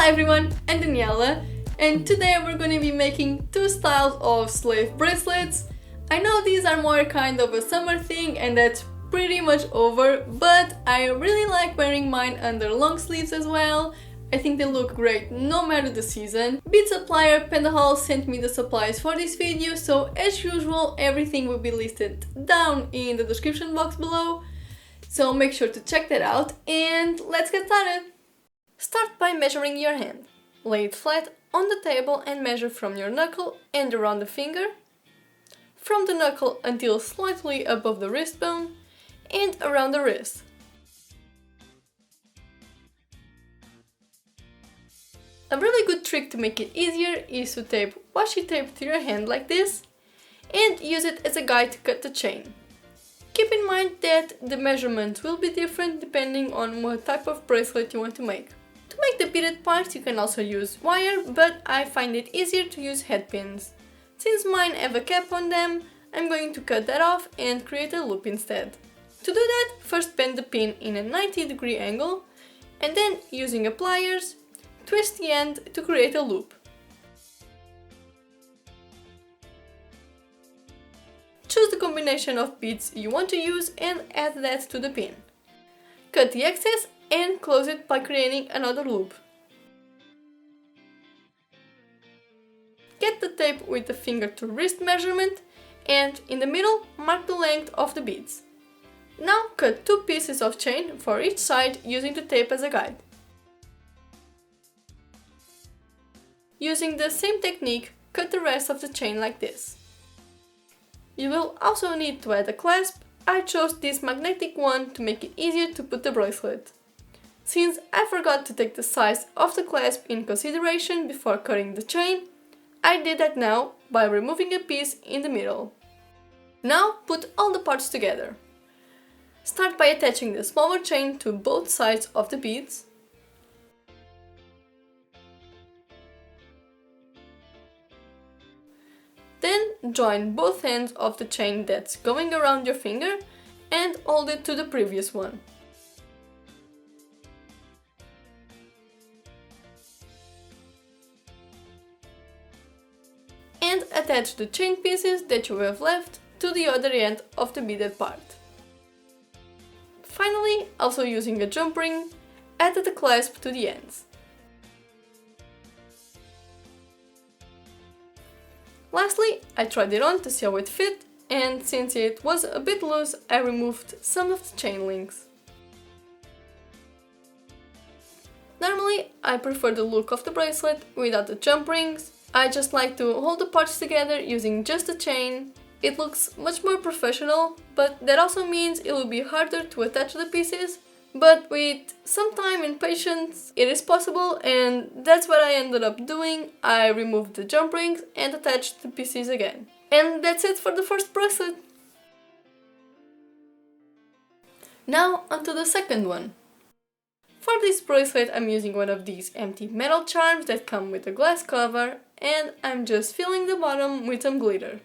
Everyone, I'm Daniela, and today we're going to be making two styles of slave bracelets. I know these are more kind of a summer thing and that's pretty much over, but I really like wearing mine under long sleeves as well. I think they look great no matter the season. Bead supplier Pandahall sent me the supplies for this video, so as usual everything will be listed down in the description box below. So make sure to check that out and let's get started! Start by measuring your hand. Lay it flat on the table and measure from your knuckle and around the finger, from the knuckle until slightly above the wrist bone, and around the wrist. A really good trick to make it easier is to tape washi tape to your hand like this and use it as a guide to cut the chain. Keep in mind that the measurements will be different depending on what type of bracelet you want to make. To make the beaded parts you can also use wire, but I find it easier to use head pins. Since mine have a cap on them, I'm going to cut that off and create a loop instead. To do that, first bend the pin in a 90-degree angle, and then using a pliers, twist the end to create a loop. Choose the combination of beads you want to use and add that to the pin. Cut the excess and close it by creating another loop. Get the tape with the finger to wrist measurement and in the middle mark the length of the beads. Now cut two pieces of chain for each side using the tape as a guide. Using the same technique, cut the rest of the chain like this. You will also need to add a clasp. I chose this magnetic one to make it easier to put the bracelet. Since I forgot to take the size of the clasp in consideration before cutting the chain, I did that now by removing a piece in the middle. Now put all the parts together. Start by attaching the smaller chain to both sides of the beads. Then join both ends of the chain that's going around your finger and hold it to the previous one. And attach the chain pieces that you have left to the other end of the beaded part. Finally, also using a jump ring, add the clasp to the ends. Lastly, I tried it on to see how it fit, and since it was a bit loose, I removed some of the chain links. Normally, I prefer the look of the bracelet without the jump rings. I just like to hold the parts together using just the chain. It looks much more professional, but that also means it will be harder to attach the pieces. But with some time and patience, it is possible, and that's what I ended up doing. I removed the jump rings and attached the pieces again. And that's it for the first bracelet. Now onto the second one. For this bracelet I'm using one of these empty metal charms that come with a glass cover, and I'm just filling the bottom with some glitter.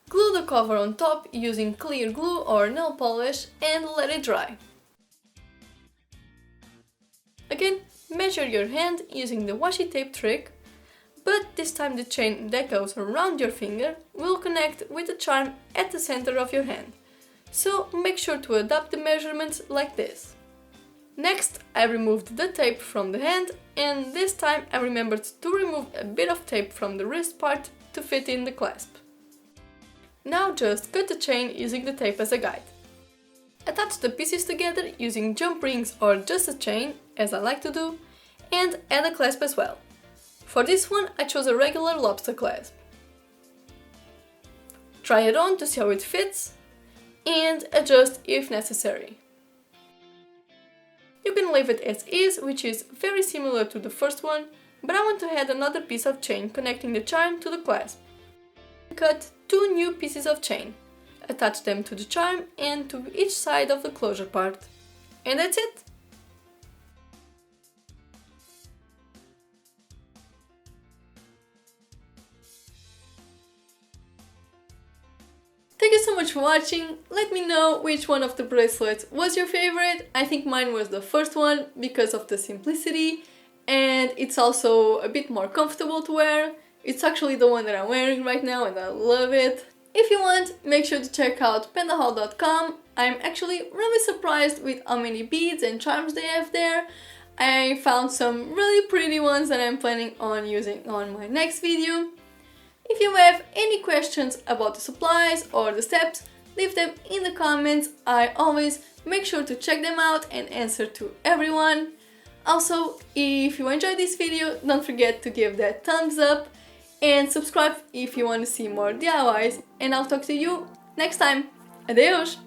Glue the cover on top using clear glue or nail polish and let it dry. Again, measure your hand using the washi tape trick, but this time the chain that goes around your finger will connect with the charm at the center of your hand. So make sure to adapt the measurements like this. Next, I removed the tape from the hand, and this time I remembered to remove a bit of tape from the wrist part to fit in the clasp. Now just cut the chain using the tape as a guide. Attach the pieces together using jump rings or just a chain, as I like to do, and add a clasp as well. For this one I chose a regular lobster clasp. Try it on to see how it fits, and adjust if necessary. You can leave it as is, which is very similar to the first one, but I want to add another piece of chain connecting the charm to the clasp. Cut 2 new pieces of chain, attach them to the charm and to each side of the closure part. And that's it! Thank you so much for watching. Let me know which one of the bracelets was your favorite. I think mine was the first one because of the simplicity, and it's also a bit more comfortable to wear. It's actually the one that I'm wearing right now and I love it. If you want, make sure to check out pandahall.com. I'm actually really surprised with how many beads and charms they have there. I found some really pretty ones that I'm planning on using on my next video. If you have any questions about the supplies or the steps, leave them in the comments. I always make sure to check them out and answer to everyone. Also, if you enjoyed this video, don't forget to give that thumbs up and subscribe if you want to see more DIYs, and I'll talk to you next time. Adeus!